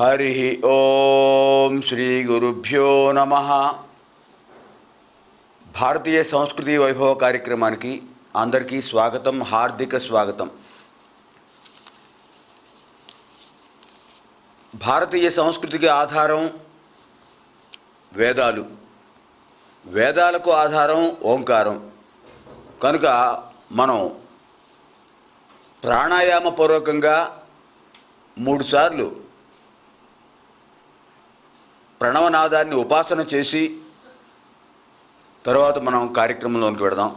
హరి ఓం శ్రీ గురుభ్యో నమః. భారతీయ సంస్కృతి వైభవ కార్యక్రమానికి అందరికీ స్వాగతం, హార్దిక స్వాగతం. భారతీయ సంస్కృతికి ఆధారం వేదాలు, వేదాలకు ఆధారం ఓంకారం. కనుక మనం ప్రాణాయామపూర్వకంగా 3 సార్లు ప్రణవనాదాన్ని ఉపాసన చేసి తర్వాత మనం కార్యక్రమంలోకి వెడదాం.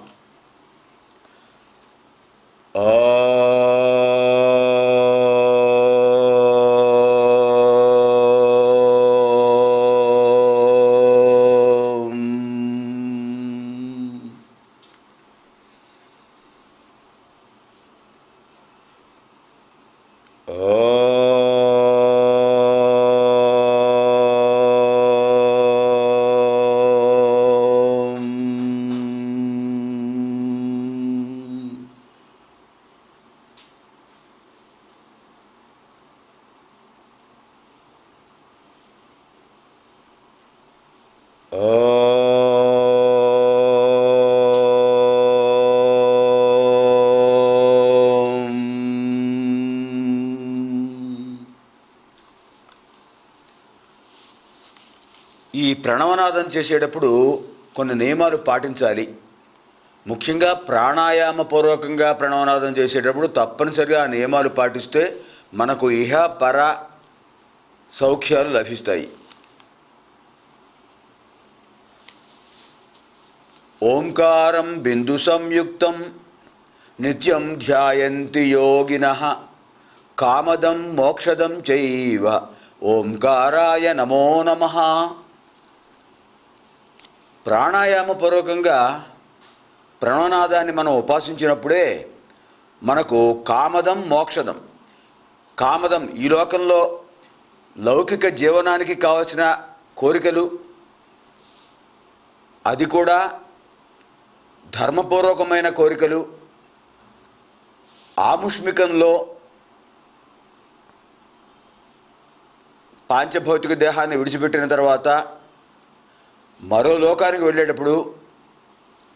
ఈ ప్రణవనాదం చేసేటప్పుడు కొన్ని నియమాలు పాటించాలి. ముఖ్యంగా ప్రాణాయామపూర్వకంగా ప్రణవనాదం చేసేటప్పుడు తప్పనిసరిగా ఆ నియమాలు పాటిస్తే మనకు ఇహ పర సౌఖ్యాలు లభిస్తాయి. ఓంకారం బిందు సంయుక్తం నిత్యం ధ్యాయంతి యోగినః కామదం మోక్షదం చైవ ఓంకారాయ నమో నమః. ప్రాణాయామపూర్వకంగా ప్రణవనాదాన్ని మనం ఉపాసించినప్పుడే మనకు కామదం మోక్షదం, కామదం ఈ లోకంలో లౌకిక జీవనానికి కావలసిన కోరికలు, అది కూడా ధర్మపూర్వకమైన కోరికలు, ఆముష్మికంలో పాంచభౌతిక దేహాన్ని విడిచిపెట్టిన తర్వాత మరో లోకానికి వెళ్ళేటప్పుడు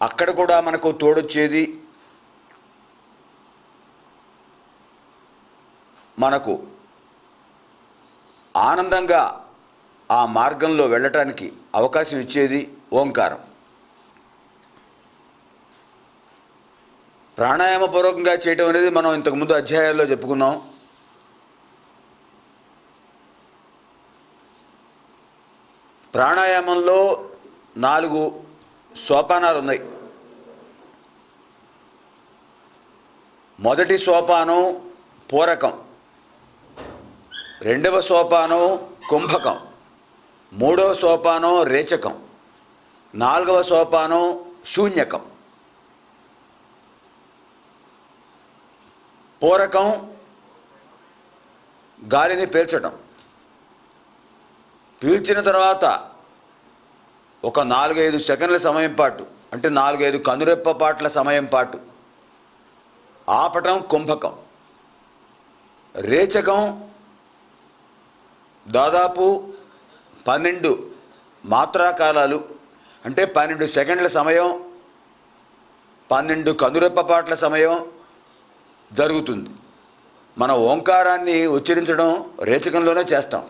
అక్కడ కూడా మనకు తోడొచ్చేది మనకు ఆనందంగా ఆ మార్గంలో వెళ్ళటానికి అవకాశం ఇచ్చేది ఓంకారం. ప్రాణాయామపూర్వకంగా చేయటం అనేది మనం ఇంతకుముందు అధ్యాయాల్లో చెప్పుకున్నాం. ప్రాణాయామంలో 4 సోపానాలు ఉన్నాయి. మొదటి సోపానం పూరకం, రెండవ సోపానం కుంభకం, మూడవ సోపానం రేచకం, 4వ సోపానం శూన్యకం. పూరకం గాలిని పీల్చడం, పీల్చిన తర్వాత ఒక 4-5 సెకండ్ల సమయం పాటు, అంటే 4-5 కనురెప్ప పాట్ల సమయం పాటు ఆపటం కుంభకం. రేచకం దాదాపు 12 మాత్రాకాలాలు, అంటే 12 సెకండ్ల సమయం, 12 కనురెప్ప పాట్ల సమయం జరుగుతుంది. మన ఓంకారాన్ని ఉచ్చరించడం రేచకంలోనే చేస్తాం.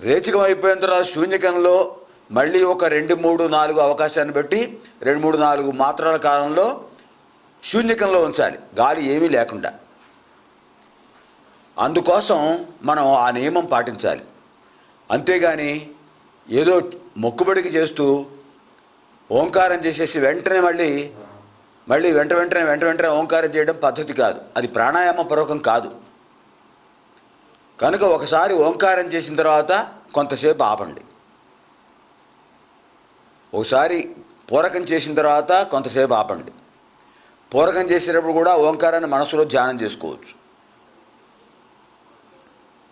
రేచకం అయిపోయిన తర్వాత శూన్యకంలో మళ్ళీ ఒక 2, 3, 4 అవకాశాన్ని బట్టి 2, 3, 4 మాత్రాల కాలంలో శూన్యకంలో ఉంచాలి, గాలి ఏమీ లేకుండా. అందుకోసం మనం ఆ నియమం పాటించాలి. అంతేగాని ఏదో మొక్కుబడికి చేస్తూ ఓంకారం చేసేసి వెంటనే మళ్ళీ వెంటనే ఓంకారం చేయడం పద్ధతి కాదు. అది ప్రాణాయామపూర్వకం కాదు. కనుక ఒకసారి ఓంకారం చేసిన తర్వాత కొంతసేపు ఆపండి. ఒకసారి పూరకం చేసిన తర్వాత కొంతసేపు ఆపండి. పూరకం చేసేటప్పుడు కూడా ఓంకారాన్ని మనసులో ధ్యానం చేసుకోవచ్చు.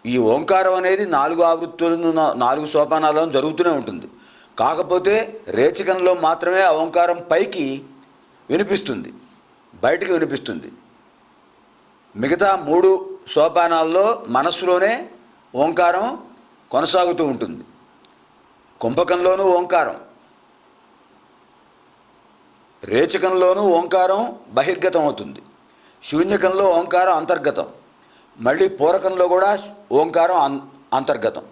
ఈ ఓంకారం అనేది 4 ఆవృత్తులను 4 సోపానాలను జరుగుతూనే ఉంటుంది. కాకపోతే రేచకంలో మాత్రమే ఆ ఓంకారం పైకి వినిపిస్తుంది, బయటికి వినిపిస్తుంది. మిగతా 3 సోపానాల్లో మనస్సులోనే ఓంకారం కొనసాగుతూ ఉంటుంది. కుంభకంలోనూ ఓంకారం, రేచకంలోనూ ఓంకారం బహిర్గతం అవుతుంది, శూన్యకంలో ఓంకారం అంతర్గతం, మళ్ళీ పూరకంలో కూడా ఓంకారం అంతర్గతం.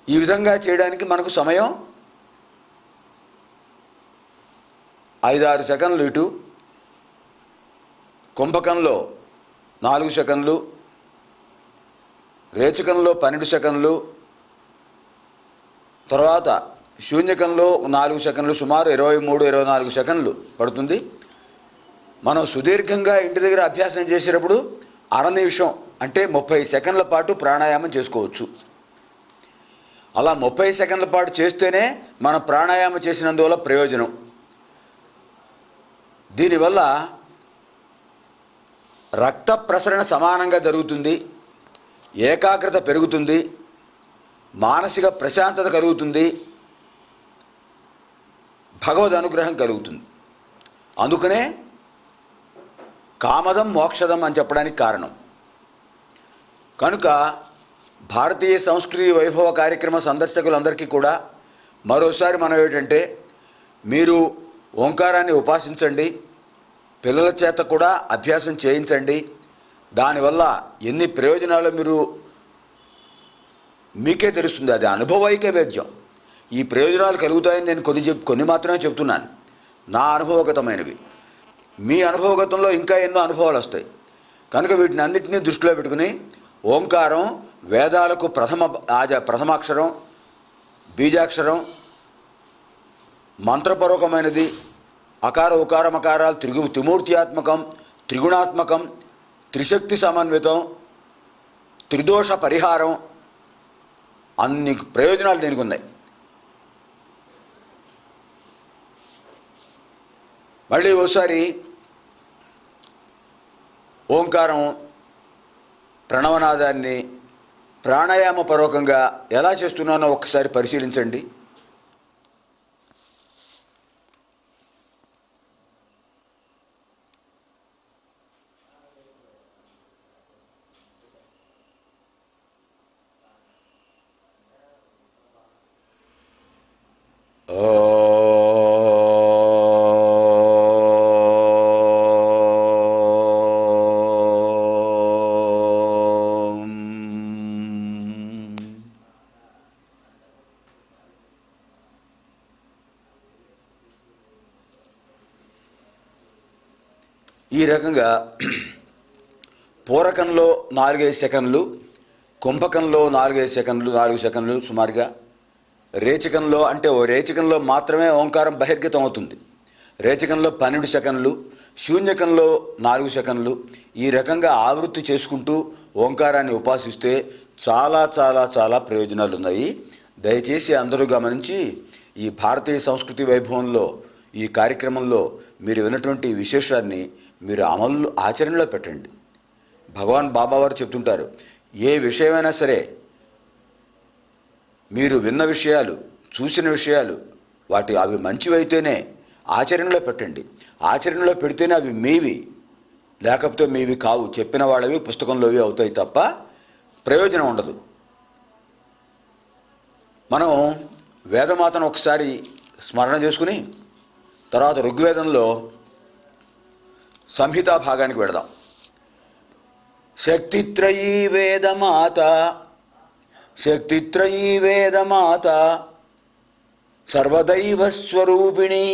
ఈ విధంగా చేయడానికి మనకు సమయం 5-6 సెకండ్లు ఇటు, కుంభకంలో 4 సెకండ్లు, రేచకంలో 12 సెకండ్లు, తర్వాత శూన్యకంలో 4 సెకండ్లు, సుమారు 23-24 సెకండ్లు పడుతుంది. మనం సుదీర్ఘంగా ఇంటి దగ్గర అభ్యాసం చేసేటప్పుడు అర నిమిషం అంటే 30 సెకండ్ల పాటు ప్రాణాయామం చేసుకోవచ్చు. అలా 30 సెకండ్ల పాటు చేస్తేనే మనం ప్రాణాయామం చేసినందువల్ల ప్రయోజనం. దీనివల్ల రక్త ప్రసరణ సమానంగా జరుగుతుంది, ఏకాగ్రత పెరుగుతుంది, మానసిక ప్రశాంతత కలుగుతుంది, భగవద్ అనుగ్రహం కలుగుతుంది. అందుకనే కామదం మోక్షదం అని చెప్పడానికి కారణం. కనుక భారతీయ సంస్కృతి వైభవ కార్యక్రమ సందర్శకులందరికీ కూడా మరోసారి మనం ఏంటంటే, మీరు ఓంకారాన్ని ఉపాసించండి, పిల్లల చేత కూడా అభ్యాసం చేయించండి. దానివల్ల ఎన్ని ప్రయోజనాలు మీకే తెలుస్తుంది. అది అనుభవైక వేద్యం. ఈ ప్రయోజనాలు కలుగుతాయని నేను కొన్ని మాత్రమే చెప్తున్నాను, నా అనుభవగతమైనవి. మీ అనుభవగతంలో ఇంకా ఎన్నో అనుభవాలు వస్తాయి. కనుక వీటిని అన్నింటినీ దృష్టిలో పెట్టుకుని ఓంకారం వేదాలకు ప్రథమాక్షరం, బీజాక్షరం, మంత్రపూర్వకమైనది. అకార ఉకార మకారాలు త్రిమూర్త్యాత్మకం, త్రిగుణాత్మకం, త్రిశక్తి సమన్వితం, త్రిదోష పరిహారం, అన్ని ప్రయోజనాలు దీనికి ఉన్నాయి. మళ్ళీ ఒకసారి ఓంకారం ప్రణవనాదాన్ని ప్రాణాయామపూర్వకంగా ఎలా చేస్తున్నానో ఒక్కసారి పరిశీలించండి. ఈ రకంగా పూరకంలో 4-5 సెకండ్లు, కుంభకంలో 4 సెకండ్లు సుమారుగా, రేచకంలో అంటే రేచకంలో మాత్రమే ఓంకారం బహిర్గతం అవుతుంది, రేచకంలో 12 సెకండ్లు, శూన్యకంలో 4 సెకండ్లు. ఈ రకంగా ఆవృత్తి చేసుకుంటూ ఓంకారాన్ని ఉపాసిస్తే చాలా చాలా చాలా ప్రయోజనాలు ఉన్నాయి. దయచేసి అందరూ గమనించి ఈ భారతీయ సంస్కృతి వైభవంలో ఈ కార్యక్రమంలో మీరు విన్నటువంటి విశేషాన్ని మీరు ఆచరణలో పెట్టండి. భగవాన్ బాబావారు చెప్తుంటారు, ఏ విషయమైనా సరే మీరు విన్న విషయాలు, చూసిన విషయాలు అవి మంచివైతేనే ఆచరణలో పెట్టండి. ఆచరణలో పెడితేనే అవి మీవి, లేకపోతే మీవి కావు. చెప్పిన వాళ్ళవి పుస్తకంలోవి అవుతాయి తప్ప ప్రయోజనం ఉండదు. మనం వేదమాతను ఒకసారి స్మరణ చేసుకుని తర్వాత ఋగ్వేదంలో సంహితా భాగానికి వెళదాం. శక్తిత్రయీ వేదమాత, శక్తిత్రయీ వేదమాత, సర్వదైవ స్వరూపిణి,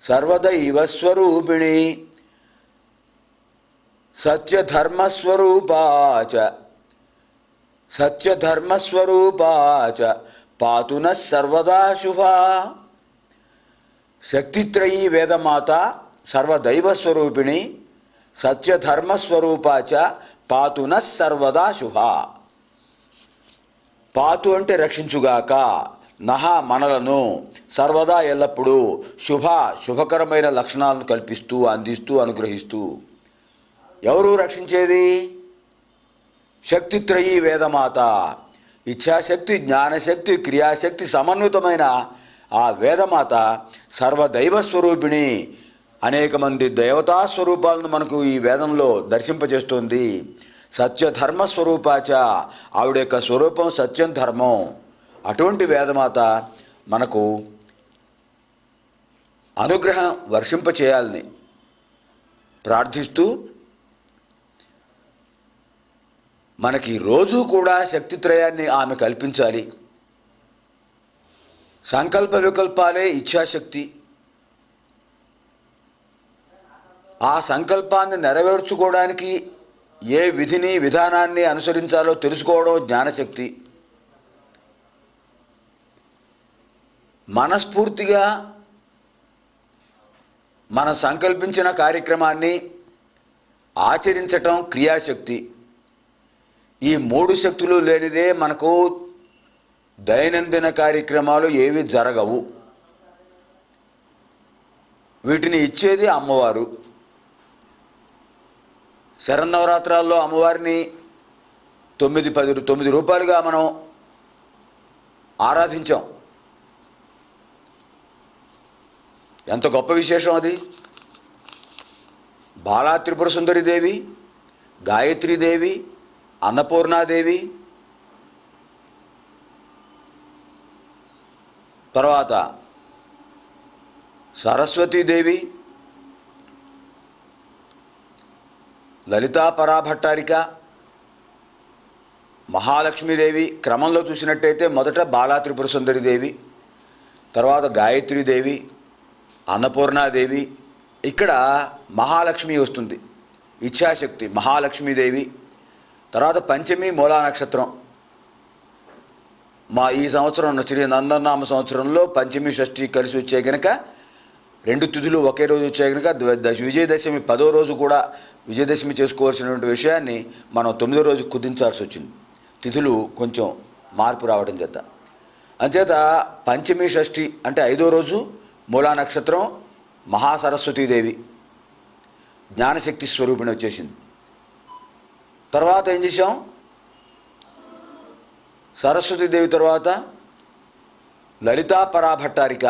సర్వదైవస్వరూపిణి, సత్యధర్మస్వరూపాచ, సత్యధర్మస్వరూపాచ, పాతు నః సర్వదా శుభా. శక్తిత్రయీ వేదమాత, సర్వదైవస్వరూపిణి, సత్యధర్మస్వరూపాచ, పాతు నః సర్వదా శుభా. పాతు అంటే రక్షించుగాక, నహ మనలను, సర్వదా ఎల్లప్పుడూ, శుభకరమైన లక్షణాలను కల్పిస్తూ అందిస్తూ అనుగ్రహిస్తూ. ఎవరు రక్షించేది? శక్తిత్రయీ వేదమాత. ఇచ్ఛాశక్తి, జ్ఞానశక్తి, క్రియాశక్తి సమన్వితమైన ఆ వేదమాత సర్వదైవస్వరూపిణి, అనేక మంది దేవతా స్వరూపాలను మనకు ఈ వేదంలో దర్శింపజేస్తుంది. సత్యధర్మ స్వరూపాచ, ఆవిడ యొక్క స్వరూపం సత్యం ధర్మం. అటువంటి వేదమాత మనకు అనుగ్రహం వర్షింపచేయాలని ప్రార్థిస్తూ మనకి రోజు కూడా శక్తిత్రయాన్ని ఆమె కల్పించాలి. సంకల్ప వికల్పాలే ఇచ్ఛాశక్తి. ఆ సంకల్పాన్ని నెరవేర్చుకోవడానికి ఏ విధిని విధానాన్ని అనుసరించాలో తెలుసుకోవడం జ్ఞానశక్తి. మనస్ఫూర్తిగా మనం సంకల్పించిన కార్యక్రమాన్ని ఆచరించటం క్రియాశక్తి. ఈ మూడు శక్తులు లేనిదే మనకు దైనందిన కార్యక్రమాలు ఏవి జరగవు. వీటిని ఇచ్చేది అమ్మవారు. శరన్నవరాత్రాల్లో అమ్మవారిని 9 రూపాయలుగా మనం ఆరాధించాం. ఎంత గొప్ప విశేషం అది. బాలా త్రిపుర సుందరిదేవి, గాయత్రీదేవి, అన్నపూర్ణాదేవి, తర్వాత సరస్వతీదేవి, లలితా పరాభట్టారిక, మహాలక్ష్మీదేవి. క్రమంలో చూసినట్టయితే మొదట బాలా త్రిపుర సుందరిదేవి, తర్వాత గాయత్రీదేవి, అన్నపూర్ణాదేవి. ఇక్కడ మహాలక్ష్మి వస్తుంది, ఇచ్ఛాశక్తి మహాలక్ష్మీదేవి. తర్వాత పంచమి మూలా నక్షత్రం. ఈ సంవత్సరం శ్రీ నందనామ సంవత్సరంలో పంచమి షష్ఠి కలిసి వచ్చే కనుక 2 తిథులు ఒకే రోజు వచ్చాయి కనుక విజయదశమి 10వ రోజు కూడా విజయదశమి చేసుకోవాల్సినటువంటి విషయాన్ని మనం 9వ రోజు కుదించాల్సి వచ్చింది. తిథులు కొంచెం మార్పు రావడం చేత. అంచేత పంచమి షష్ఠి అంటే 5వ రోజు మూలా నక్షత్రం, మహాసరస్వతీదేవి జ్ఞానశక్తి స్వరూపిణి వచ్చేసింది. తర్వాత ఏం చేసాం, సరస్వతీదేవి తర్వాత లలితా పరాభట్టారిక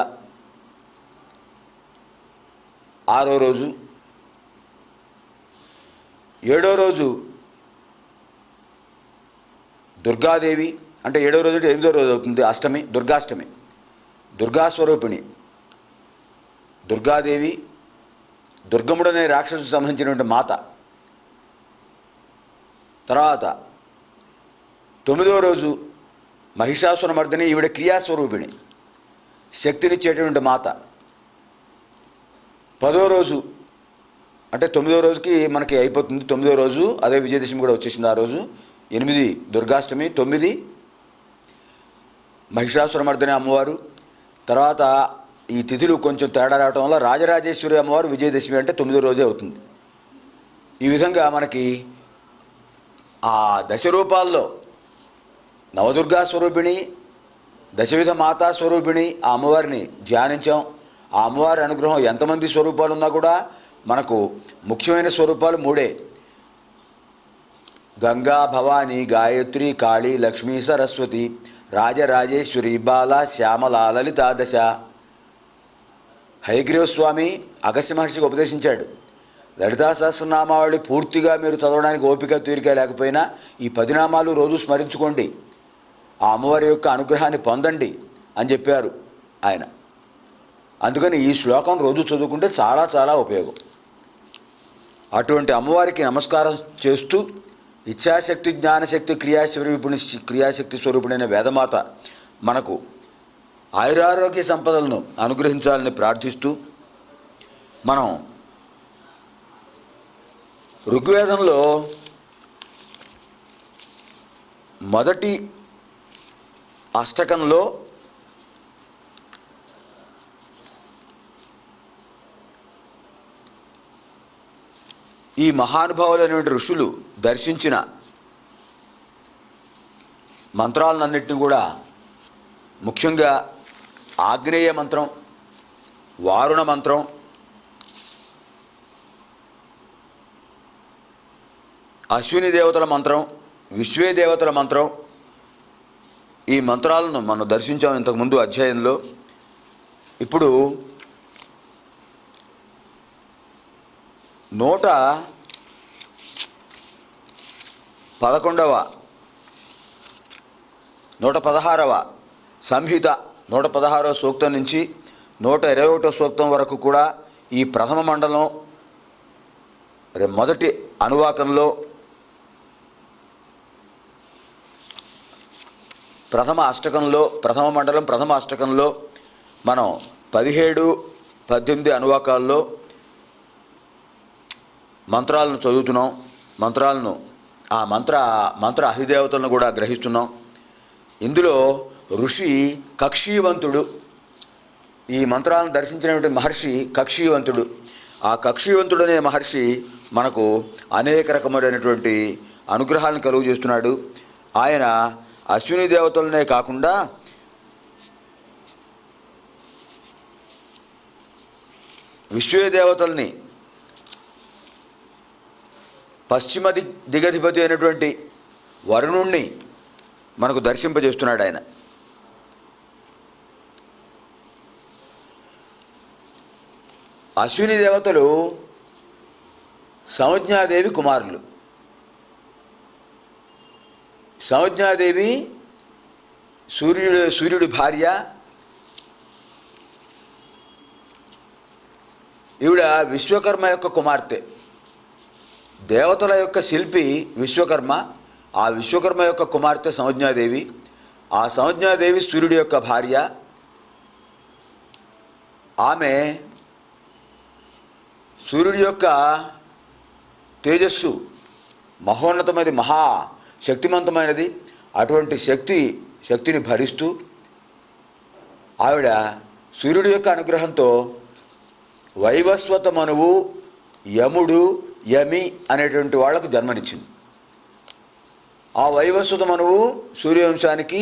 6వ రోజు. 7వ రోజు దుర్గాదేవి, అంటే 7వ రోజు 8వ రోజు అవుతుంది, అష్టమి, దుర్గాష్టమి. దుర్గాస్వరూపిణి దుర్గాదేవి, దుర్గముడనే రాక్షసుకు సంబంధించినటువంటి మాత. తర్వాత 9వ రోజు మహిషాసురమర్దిని, ఈవిడ క్రియాస్వరూపిణి, శక్తినిచ్చేటువంటి మాత. 10వ రోజు అంటే 9వ రోజుకి మనకి అయిపోతుంది 9వ రోజు, అదే విజయదశమి కూడా వచ్చేసింది ఆ రోజు. 8 దుర్గాష్టమి, 9 మహిషాసురమర్దిని అమ్మవారు. తర్వాత ఈ తిథులు కొంచెం తేడా రావటం వల్ల రాజరాజేశ్వరి అమ్మవారు విజయదశమి అంటే 9వ రోజే అవుతుంది. ఈ విధంగా మనకి ఆ దశ రూపాల్లో నవదుర్గా స్వరూపిణి, దశవిధ మాతా స్వరూపిణి ఆ అమ్మవారిని ధ్యానించాం. ఆ అమ్మవారి అనుగ్రహం ఎంతమంది స్వరూపాలు ఉన్నా కూడా మనకు ముఖ్యమైన స్వరూపాలు 3. గంగా, భవానీ, గాయత్రి, కాళీ, లక్ష్మీ, సరస్వతి, రాజరాజేశ్వరి, బాల, శ్యామల, లలితా దశ. హయగ్రీవ స్వామి అగస్త్య మహర్షికి ఉపదేశించాడు, లలితా సహస్రనామావళి పూర్తిగా మీరు చదవడానికి ఓపిక తీరిక లేకపోయినా ఈ 10 నామాలు రోజు స్మరించుకోండి, ఆ అమ్మవారి యొక్క అనుగ్రహాన్ని పొందండి అని చెప్పారు ఆయన. అందుకని ఈ శ్లోకం రోజు చదువుకుంటే చాలా చాలా ఉపయోగం. అటువంటి అమ్మవారికి నమస్కారం చేస్తూ ఇచ్ఛాశక్తి, జ్ఞానశక్తి, క్రియాశక్తి స్వరూపుడైన వేదమాత మనకు ఆయురారోగ్య సంపదలను అనుగ్రహించాలని ప్రార్థిస్తూ మనం ఋగ్వేదంలో మొదటి అష్టకంలో ఈ మహానుభావులైనటువంటి ఋషులు దర్శించిన మంత్రాలన్నింటినీ కూడా ముఖ్యంగా ఆగ్నేయ మంత్రం, వారుణ మంత్రం, అశ్విని దేవతల మంత్రం, విశ్వే దేవతల మంత్రం, ఈ మంత్రాలను మనం దర్శించాం ఇంతకుముందు అధ్యాయంలో. ఇప్పుడు 116వ సంహిత 116వ సూక్తం నుంచి 121వ సూక్తం వరకు కూడా ఈ ప్రథమ మండలం మొదటి అనువాకంలో ప్రథమ మండలం ప్రథమ అష్టకంలో మనం 17, 18 అనువాకాల్లో మంత్రాలను చదువుతున్నాం. ఆ మంత్ర అధిదేవతలను కూడా గ్రహిస్తున్నాం. ఇందులో ఋషి కక్షీవంతుడు, ఈ మంత్రాలను దర్శించినటువంటి మహర్షి కక్షీవంతుడు. ఆ కక్షీవంతుడు అనే మహర్షి మనకు అనేక రకమైనటువంటి అనుగ్రహాలను కలుగు చేస్తున్నాడు. ఆయన అశ్విని దేవతలనే కాకుండా విశ్వదేవతల్ని, పశ్చిమ దిగధిపతి అయినటువంటి వరుణుణ్ణి మనకు దర్శింపజేస్తున్నాడు ఆయన. అశ్విని దేవతలు సంజ్ఞాదేవి కుమారులు. సంజ్ఞాదేవి సూర్యుడి భార్య. ఈవిడ విశ్వకర్మ యొక్క కుమార్తె. దేవతల యొక్క శిల్పి విశ్వకర్మ. ఆ విశ్వకర్మ యొక్క కుమార్తె సంజ్ఞాదేవి. ఆ సంజ్ఞాదేవి సూర్యుడి యొక్క భార్య. ఆమె సూర్యుడి యొక్క తేజస్సు మహోన్నతమైనది, మహాశక్తిమంతమైనది. అటువంటి శక్తిని భరిస్తూ ఆవిడ సూర్యుడి యొక్క అనుగ్రహంతో వైవస్వత మనువు, యముడు, యమి అనేటువంటి వాళ్లకు జన్మనిచ్చింది. ఆ వైవస్వత మనువు సూర్యవంశానికి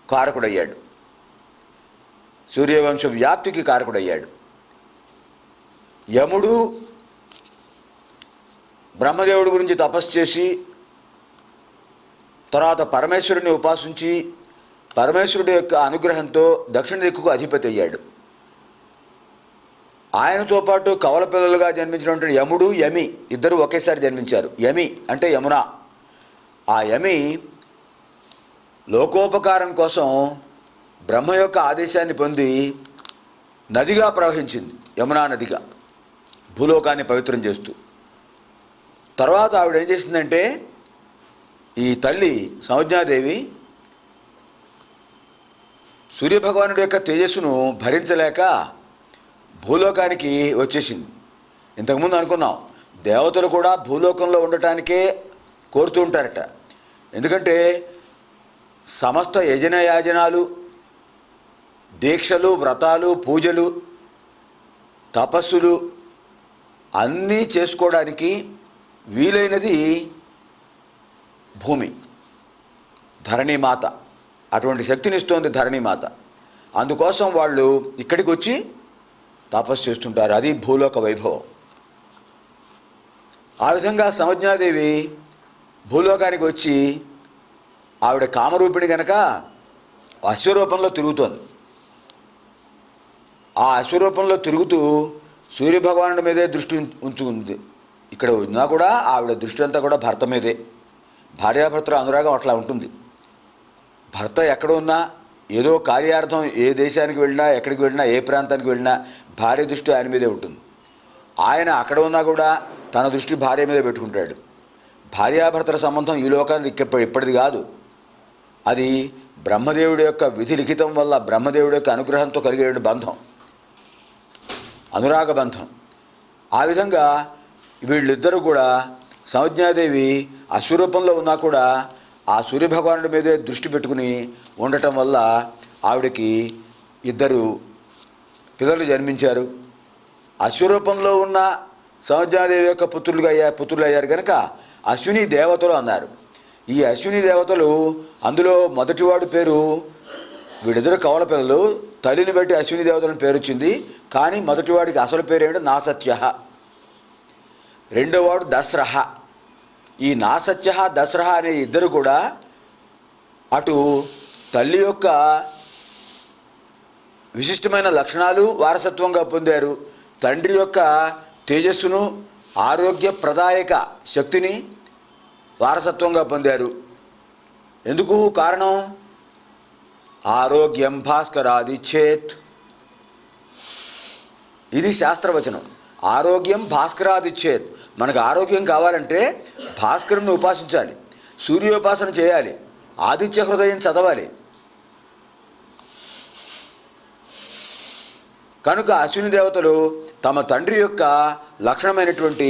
కారకుడయ్యాడు, సూర్యవంశ వ్యాప్తికి కారకుడయ్యాడు. యముడు బ్రహ్మదేవుడి గురించి తపస్సు చేసి తర్వాత పరమేశ్వరుని ఉపాసించి పరమేశ్వరుడి యొక్క అనుగ్రహంతో దక్షిణ దిక్కుకు అధిపతి అయ్యాడు. ఆయనతో పాటు కవల పిల్లలుగా జన్మించినటువంటి యముడు, యమి ఇద్దరు ఒకేసారి జన్మించారు. యమి అంటే యమున. ఆ యమి లోకోపకారం కోసం బ్రహ్మ యొక్క ఆదేశాన్ని పొంది నదిగా ప్రవహించింది, యమునా నదిగా, భూలోకాన్ని పవిత్రం చేస్తూ. తర్వాత ఆవిడ ఏం చేసిందంటే, ఈ తల్లి సంజ్ఞాదేవి సూర్యభగవానుడి యొక్క తేజస్సును భరించలేక భూలోకానికి వచ్చేసింది. ఇంతకుముందు అనుకున్నాం, దేవతలు కూడా భూలోకంలో ఉండటానికే కోరుతూ ఉంటారట. ఎందుకంటే సమస్త యజనాలు, దీక్షలు, వ్రతాలు, పూజలు, తపస్సులు అన్నీ చేసుకోవడానికి వీలైనది భూమి, ధరణీమాత. అటువంటి శక్తినిస్తోంది ధరణీమాత. అందుకోసం వాళ్ళు ఇక్కడికి వచ్చి తపస్సు చేస్తుంటారు. అది భూలోక వైభవం. ఆ విధంగా సంజ్ఞాదేవి భూలోకానికి వచ్చి ఆవిడ కామరూపిణి కనుక అశ్వరూపంలో తిరుగుతోంది. ఆ అశ్వరూపంలో తిరుగుతూ సూర్యభగవానుడి మీదే దృష్టి ఉంచుకుంది. ఇక్కడ ఉన్నా కూడా ఆవిడ దృష్టి అంతా కూడా భర్త మీదే. భార్యాభర్తల అనురాగం అట్లా ఉంటుంది. భర్త ఎక్కడ ఉన్నా, ఏదో కార్యార్థం ఏ దేశానికి వెళ్ళినా, ఎక్కడికి వెళ్ళినా, ఏ ప్రాంతానికి వెళ్ళినా భార్య దృష్టి ఆయన మీదే ఉంటుంది. ఆయన అక్కడ ఉన్నా కూడా తన దృష్టి భార్య మీదే పెట్టుకుంటాడు. భార్యాభర్తల సంబంధం ఈ లోకానికి ఇప్పటిది కాదు. అది బ్రహ్మదేవుడి యొక్క విధి లిఖితం వల్ల, బ్రహ్మదేవుడి యొక్క అనుగ్రహంతో కలిగే బంధం, అనురాగ బంధం. ఆ విధంగా వీళ్ళిద్దరూ కూడా, సంజ్ఞాదేవి అశ్వరూపంలో ఉన్నా కూడా ఆ సూర్యభగవానుడి మీదే దృష్టి పెట్టుకుని ఉండటం వల్ల ఆవిడకి ఇద్దరు పిల్లలు జన్మించారు. అశ్వరూపంలో ఉన్న సంజ్ఞాదేవి యొక్క పుత్రులు అయ్యారు కనుక అశ్విని దేవతలు అన్నారు. ఈ అశ్విని దేవతలు, అందులో మొదటివాడు పేరు, వీడిద్దరు కవల పిల్లలు, తల్లిని బట్టి అశ్విని దేవతలను పేరు వచ్చింది. కానీ మొదటివాడికి అసలు పేరేంటి నాసత్య, రెండోవాడు దసరహ. ఈ నాసత్య, దసరహ అనే ఇద్దరు కూడా అటు తల్లి యొక్క విశిష్టమైన లక్షణాలు వారసత్వంగా పొందారు, తండ్రి యొక్క తేజస్సును, ఆరోగ్య ప్రదాయక శక్తిని వారసత్వంగా పొందారు. ఎందుకు కారణం? ఆరోగ్యం భాస్కరాదిచ్చేత్. ఇది శాస్త్రవచనం. ఆరోగ్యం భాస్కరాదిచ్చేత్. మనకు ఆరోగ్యం కావాలంటే భాస్కరుని ఉపాసించాలి, సూర్యోపాసన చేయాలి, ఆదిత్య హృదయం చదవాలి. కనుక అశ్విని దేవతలు తమ తండ్రి యొక్క లక్షణమైనటువంటి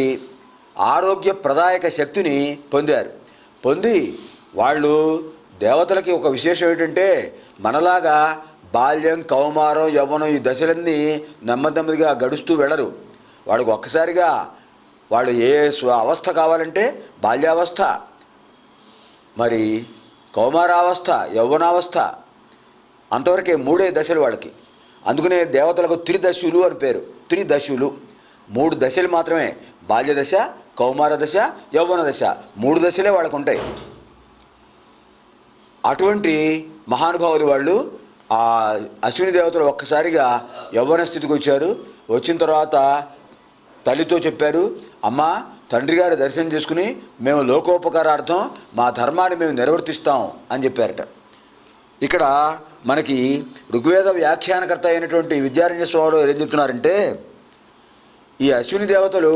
ఆరోగ్య ప్రదాయక శక్తిని పొందారు. పొంది వాళ్ళు దేవతలకి ఒక విశేషం ఏంటంటే, మనలాగా బాల్యం, కౌమారం, యవ్వనం ఈ దశలన్నీ నెమ్మదిగా గడుస్తూ వెళ్ళరు. వాళ్ళకు ఒక్కసారిగా వాళ్ళు ఏ అవస్థ కావాలంటే బాల్యావస్థ, మరి కౌమారావస్థ, యవ్వనావస్థ, అంతవరకే 3 దశలు వాళ్ళకి. అందుకనే దేవతలకు త్రిదశులు అని పేరు. త్రిదశులు 3 దశలు మాత్రమే. బాల్యదశ, కౌమార దశ, యవ్వన దశ 3 దశలే వాళ్ళకు ఉంటాయి. అటువంటి మహానుభావులు వాళ్ళు. ఆ అశ్విని దేవతలు ఒక్కసారిగా యవ్వన స్థితికి వచ్చారు. వచ్చిన తర్వాత తల్లితో చెప్పారు, అమ్మా తండ్రి గారి దర్శనం చేసుకుని మేము లోకోపకారార్థం మా ధర్మాన్ని మేము నిర్వర్తిస్తాం అని చెప్పారట. ఇక్కడ మనకి ఋగ్వేద వ్యాఖ్యానకర్త అయినటువంటి విద్యారణ్య స్వామిలో ఏం చెప్తున్నారంటే, ఈ అశ్విని దేవతలు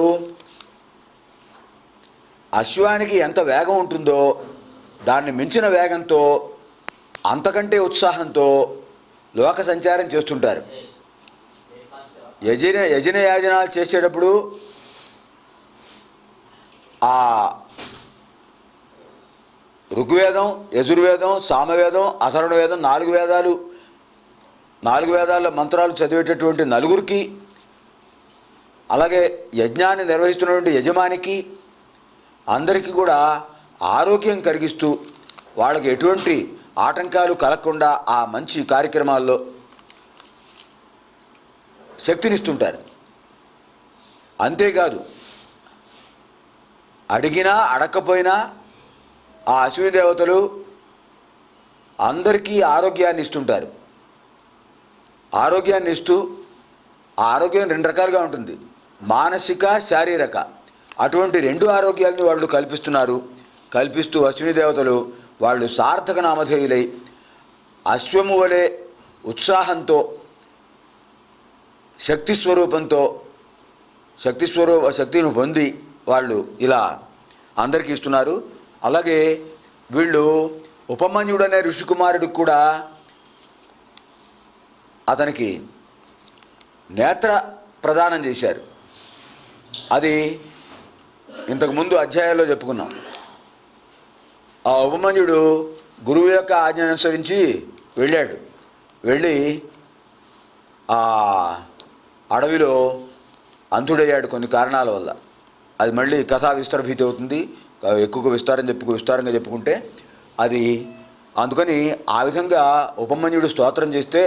అశ్వానికి ఎంత వేగం ఉంటుందో దాన్ని మించిన వేగంతో, అంతకంటే ఉత్సాహంతో లోక సంచారం చేస్తుంటారు. యజనాలు చేసేటప్పుడు ఆ ఋగ్వేదం, యజుర్వేదం, సామవేదం, అథర్వణ వేదం 4 వేదాలు, 4 వేదాల మంత్రాలు చదివేటటువంటి నలుగురికి, అలాగే యజ్ఞాన్ని నిర్వహిస్తున్నటువంటి యజమానికి అందరికీ కూడా ఆరోగ్యం కలిగిస్తూ వాళ్ళకి ఎటువంటి ఆటంకాలు కలగకుండా ఆ మంచి కార్యక్రమాల్లో శక్తినిస్తుంటారు. అంతేకాదు, అడిగినా అడగకపోయినా ఆ అశ్విని దేవతలు అందరికీ ఆరోగ్యాన్ని ఇస్తుంటారు. ఆరోగ్యాన్ని ఇస్తూ, ఆ ఆరోగ్యం 2 రకాలుగా ఉంటుంది, మానసిక, శారీరక. అటువంటి 2 ఆరోగ్యాలని వాళ్ళు కల్పిస్తున్నారు. కల్పిస్తూ అశ్విని దేవతలు వాళ్ళు సార్థక నామధేయులై అశ్వము వలె ఉత్సాహంతో, శక్తిని పొంది వాళ్ళు ఇలా అందరికీ ఇస్తున్నారు. అలాగే వీళ్ళు ఉపమన్యుడు అనే ఋషికుమారుడికి కూడా అతనికి నేత్ర ప్రదానం చేశారు. అది ఇంతకుముందు అధ్యాయాల్లో చెప్పుకున్నాం. ఆ ఉపమన్యుడు గురువు యొక్క ఆజ్ఞను అనుసరించి వెళ్ళాడు. వెళ్ళి ఆ అడవిలో అంధుడయ్యాడు కొన్ని కారణాల వల్ల. అది మళ్ళీ కథా విస్తరభీతి అవుతుంది. ఎక్కువగా విస్తారంగా చెప్పుకుంటే అది. అందుకని ఆ విధంగా ఉపమన్యుడు స్తోత్రం చేస్తే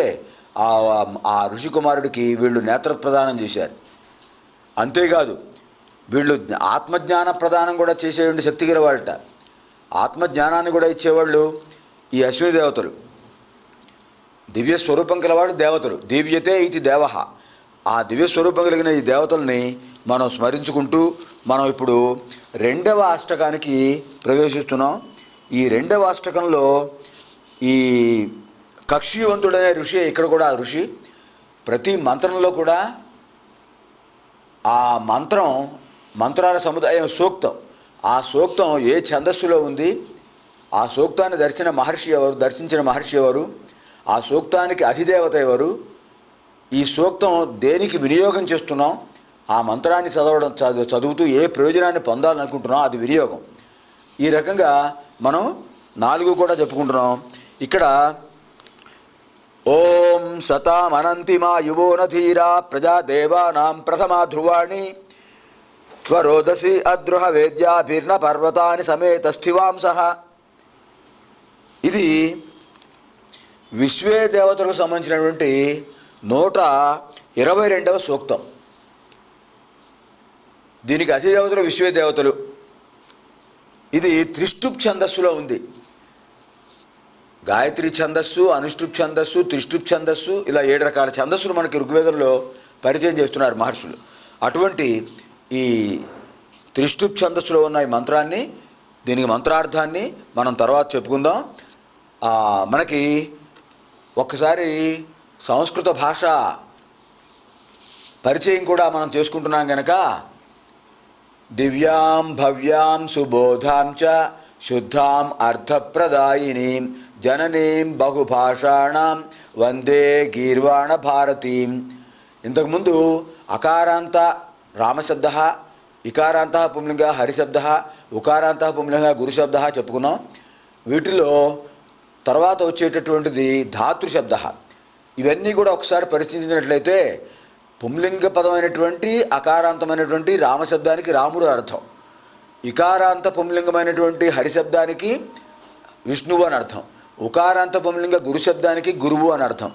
ఆ ఋషికుమారుడికి వీళ్ళు నేత్ర ప్రదానం చేశారు. అంతేకాదు, వీళ్ళు ఆత్మజ్ఞాన ప్రదానం కూడా చేసేటువంటి శక్తి గల వాళ్ళట. ఆత్మజ్ఞానాన్ని కూడా ఇచ్చేవాళ్ళు ఈ అశ్విని దేవతలు. దివ్య స్వరూపం కలవాడు దేవతలు. దివ్యతే ఇది దేవః. ఆ దివ్య స్వరూపం కలిగిన ఈ దేవతల్ని మనం స్మరించుకుంటూ మనం ఇప్పుడు 2వ అష్టకానికి ప్రవేశిస్తున్నాం. ఈ 2వ అష్టకంలో ఈ కక్షివంతుడనే ఋషి, ఇక్కడ కూడా ఆ ఋషి ప్రతి మంత్రంలో కూడా ఆ మంత్రాల సముదాయం సూక్తం. ఆ సూక్తం ఏ ఛందస్సులో ఉంది, ఆ సూక్తాన్ని దర్శించిన మహర్షి ఎవరు, ఆ సూక్తానికి అధిదేవత ఎవరు, ఈ సూక్తం దేనికి వినియోగం చేస్తున్నాం, ఆ మంత్రాన్ని చదువుతూ ఏ ప్రయోజనాన్ని పొందాలనుకుంటున్నాం, అది వినియోగం. ఈ రకంగా మనం 4 కూడా చెప్పుకుంటున్నాం. ఇక్కడ ఓం సతామనంతిమా యువోనధీరా ప్రజాదేవానాం ప్రథమా ధ్రువాణి వరోదసి అద్రుహ వేద్యాభిర్న పర్వతాని సమేత స్థివాంసః. ఇది విశ్వే దేవతలకు సంబంధించినటువంటి 122వ సూక్తం. దీనికి అధిదేవతలు విశ్వే దేవతలు. ఇది త్రిష్టుప్ ఛందస్సులో ఉంది. గాయత్రి ఛందస్సు, అనుష్టుప్ ఛందస్సు, త్రిష్టుప్ ఛందస్సు, ఇలా 7 రకాల ఛందస్సులు మనకి ఋగ్వేదంలో పరిచయం చేస్తున్నారు మహర్షులు. అటువంటి ఈ త్రిష్టుప్ ఛందస్సులో ఉన్న ఈ మంత్రాన్ని, దీనికి మంత్రార్థాన్ని మనం తర్వాత చెప్పుకుందాం. మనకి ఒక్కసారి సంస్కృత భాష పరిచయం కూడా మనం చేసుకుంటున్నాం కనుక దివ్యాం భవ్యాం సుబోధాం చ శుద్ధాం అర్థప్రదాయినీం జననీం బహుభాషాణం వందే గీర్వాణ భారతీం. ఇంతకుముందు అకారాంత రామశబ్ద, ఇకారాంత పుంలింగ హరిశబ్ద, ఉకారాంత పుంలింగ గురుశబ్ద చెప్పుకున్నాం. వీటిలో తర్వాత వచ్చేటటువంటిది ధాతృశబ్ద. ఇవన్నీ కూడా ఒకసారి పరిశీలించినట్లయితే పుంలింగ పదమైనటువంటి అకారాంతమైనటువంటి రామశబ్దానికి రాముడు అర్థం, ఇకారాంత పుంలింగమైనటువంటి హరిశబ్దానికి విష్ణువు అని అర్థం, ఉకారాంత పుంలింగ గురుశబ్దానికి గురువు అని అర్థం.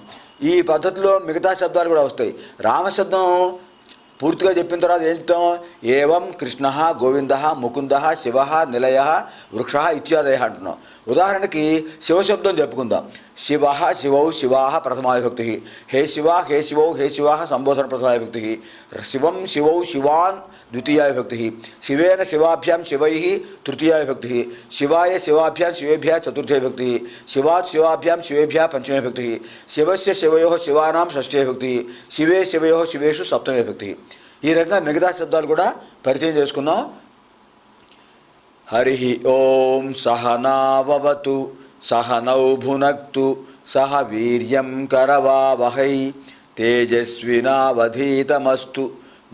ఈ పద్ధతిలో మిగతా శబ్దాలు కూడా వస్తాయి. రామశబ్దం పూర్తిగా చెప్పిన తర్వాత ఏం చెప్తాం? ఏవం కృష్ణ గోవింద ముకుంద శివ నిలయ వృక్ష ఇత్యాదయ అంటున్నాం. ఉదాహరణకి శివశబ్దం చెప్పుకుందాం. శివ శివౌ శివా ప్రథమా విభక్తి, హే శివ హే శివౌ హే శివా సంబోధన ప్రథమా విభక్తి, శివం శివౌ శివాన్ ద్వితీయా విభక్తి, శివేన శివాభ్యాం శివై తృతీయా విభక్తి, శివాయ శివాభ్యాం శివేభ్య చతుర్థ విభక్తి, శివాత్ శివాభ్యాం శివేభ్య పంచమ విభక్తి, శివస్య శివయో శివానాం షష్ఠే విభక్తి, శివే శివయో శివేషు సప్తమ విభక్తి. ఈ రకంగా మిగతా శబ్దాలు కూడా పరిచయం చేసుకున్నాం. హరి ఓం సహనావతు సహనౌ భునక్తు సహ వీర్యం కరవావహై తేజస్వినావధీతమస్తు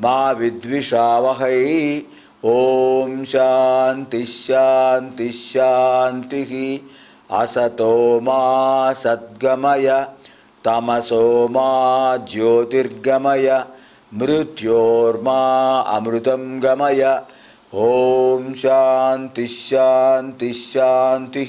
మా విద్విషావహై. ఓం శాంతి శాంతి శాంతి. అసతో మా సద్గమయ తమసో మా జ్యోతిర్గమయ మృత్యోర్మా అమృతం గమయ. ఓం శాంతి శాంతి శాంతి.